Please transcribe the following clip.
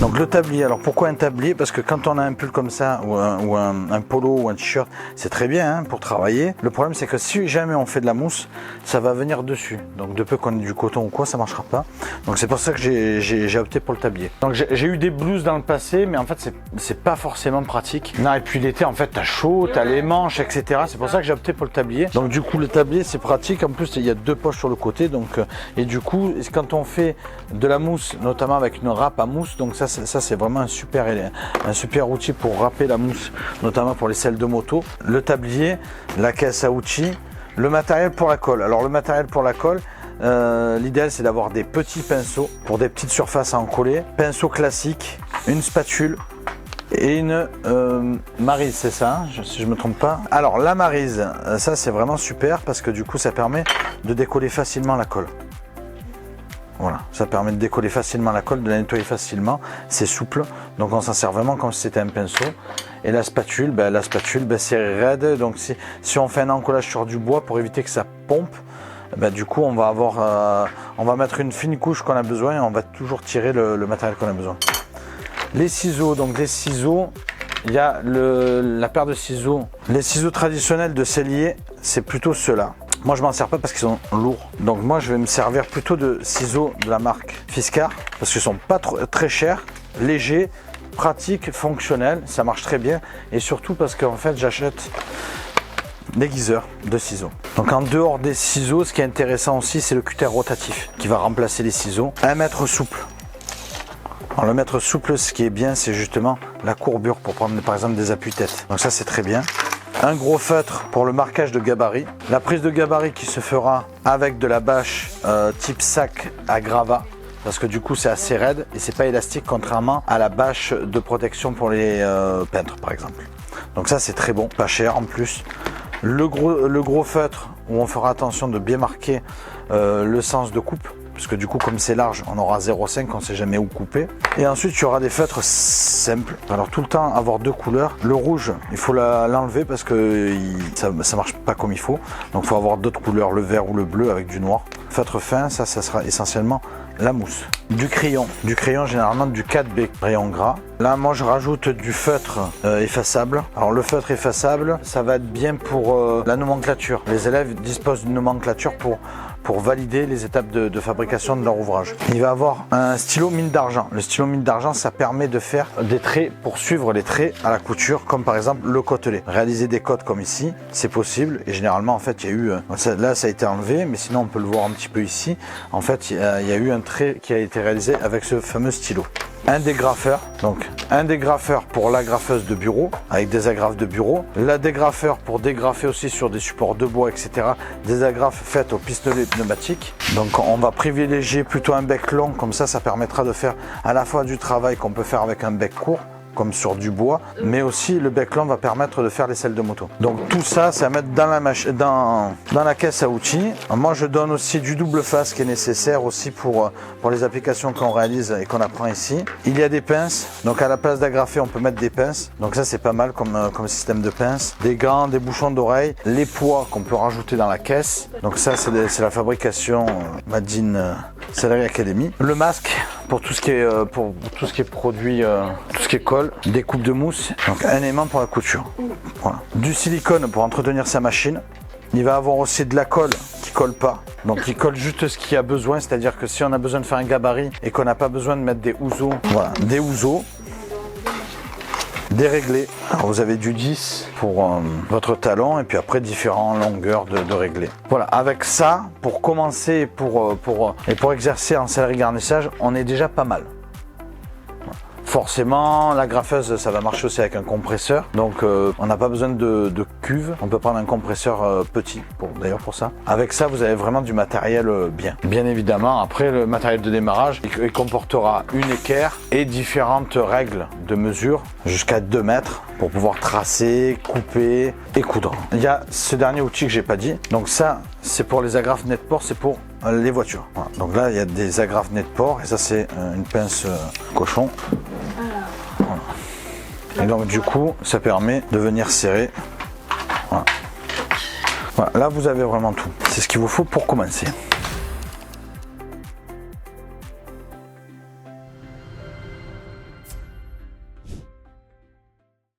Donc le tablier, alors pourquoi un tablier? Parce que quand on a un pull comme ça, ou un polo ou un t-shirt, c'est très bien hein, pour travailler. Le problème c'est que si jamais on fait de la mousse, ça va venir dessus. Donc de peu qu'on ait du coton ou quoi, ça marchera pas. Donc c'est pour ça que j'ai opté pour le tablier. Donc j'ai eu des blouses dans le passé, mais en fait c'est pas forcément pratique. Non, et puis l'été en fait t'as chaud, t'as les manches, etc. C'est pour ça que j'ai opté pour le tablier. Donc du coup le tablier c'est pratique. En plus il y a deux poches sur le côté. Donc et du coup quand on fait de la mousse, notamment avec une râpe à mousse, donc ça c'est vraiment un super outil pour râper la mousse, notamment pour les selles de moto. Le tablier, la caisse à outils, le matériel pour la colle. Alors le matériel pour la colle, l'idéal c'est d'avoir des petits pinceaux pour des petites surfaces à en coller, pinceau classique, une spatule et une maryse, c'est ça, si je me trompe pas. Alors la maryse, ça c'est vraiment super parce que du coup ça permet de décoller facilement la colle. Voilà, ça permet de décoller facilement la colle, de la nettoyer facilement, c'est souple, donc on s'en sert vraiment comme si c'était un pinceau. Et la spatule, c'est raide, donc si on fait un encollage sur du bois pour éviter que ça pompe, du coup on va mettre une fine couche qu'on a besoin et on va toujours tirer le matériel qu'on a besoin. Les ciseaux, donc les ciseaux, il y a la paire de ciseaux. Les ciseaux traditionnels de sellier, c'est plutôt ceux-là. Moi je m'en sers pas parce qu'ils sont lourds. Donc moi je vais me servir plutôt de ciseaux de la marque Fiskars parce qu'ils sont pas très chers, légers, pratiques, fonctionnels, ça marche très bien. Et surtout parce qu'en fait j'achète des guiseurs de ciseaux. Donc en dehors des ciseaux, ce qui est intéressant aussi c'est le cutter rotatif qui va remplacer les ciseaux. Un mètre souple. Alors le mètre souple, ce qui est bien c'est justement la courbure pour prendre par exemple des appuis-tête. Donc ça c'est très bien. Un gros feutre pour le marquage de gabarit. La prise de gabarit qui se fera avec de la bâche type sac à gravat. Parce que du coup c'est assez raide et c'est pas élastique contrairement à la bâche de protection pour les peintres par exemple. Donc ça c'est très bon, pas cher en plus. Le gros feutre où on fera attention de bien marquer le sens de coupe. Parce que du coup comme c'est large on aura 0,5, on ne sait jamais où couper. Et ensuite il y aura des feutres simples. Alors tout le temps avoir deux couleurs. Le rouge il faut l'enlever parce que ça marche pas comme il faut. Donc il faut avoir d'autres couleurs, le vert ou le bleu avec du noir. Feutre fin, ça sera essentiellement la mousse. Du crayon généralement du 4B, rayon gras. Là moi je rajoute du feutre effaçable. Alors le feutre effaçable ça va être bien pour la nomenclature. Les élèves disposent d'une nomenclature pour valider les étapes de fabrication de leur ouvrage. Il va avoir un stylo mine d'argent. Le stylo mine d'argent, ça permet de faire des traits pour suivre les traits à la couture, comme par exemple le côtelet. Réaliser des côtes comme ici, c'est possible. Et généralement, en fait, il y a eu... Là, ça a été enlevé, mais sinon, on peut le voir un petit peu ici. En fait, il y a eu un trait qui a été réalisé avec ce fameux stylo. Un dégrafeur, donc un dégrafeur pour l'agrafeuse de bureau avec des agrafes de bureau, la dégrafeur pour dégrafer aussi sur des supports de bois, etc. Des agrafes faites au pistolet pneumatique. Donc on va privilégier plutôt un bec long, comme ça permettra de faire à la fois du travail qu'on peut faire avec un bec court comme sur du bois, mais aussi le bec long va permettre de faire les selles de moto. Donc tout ça, c'est à mettre dans la caisse à outils. Moi je donne aussi du double face qui est nécessaire aussi pour les applications qu'on réalise et qu'on apprend ici. Il y a des pinces, donc à la place d'agrafer on peut mettre des pinces, donc ça c'est pas mal comme système de pinces. Des gants, des bouchons d'oreilles, les poids qu'on peut rajouter dans la caisse, donc ça c'est la fabrication Made in Sellerie Academy. Le masque pour tout ce qui est produit, tout ce qui est colle, des coupes de mousse, donc un aimant pour la couture. Voilà. Du silicone pour entretenir sa machine. Il va avoir aussi de la colle qui colle pas, donc il colle juste ce qu'il y a besoin, c'est-à-dire que si on a besoin de faire un gabarit et qu'on n'a pas besoin de mettre des houseaux, voilà, des houseaux. Des réglés. Alors vous avez du 10 pour votre talon et puis après différentes longueurs de réglés. Voilà, avec ça, pour commencer et pour exercer en sellerie garnissage, on est déjà pas mal. Forcément, la graffeuse, ça va marcher aussi avec un compresseur. Donc, on n'a pas besoin de cuve. On peut prendre un compresseur petit, d'ailleurs pour ça. Avec ça, vous avez vraiment du matériel bien. Bien évidemment, après, le matériel de démarrage, il comportera une équerre et différentes règles de mesure jusqu'à 2 mètres pour pouvoir tracer, couper et coudre. Il y a ce dernier outil que j'ai pas dit. Donc ça, c'est pour les agrafes net-port, c'est pour les voitures. Voilà. Donc là, il y a des agrafes net-port et ça, c'est une pince cochon. Et donc du coup ça permet de venir serrer. Voilà. Voilà, là vous avez vraiment tout. C'est ce qu'il vous faut pour commencer.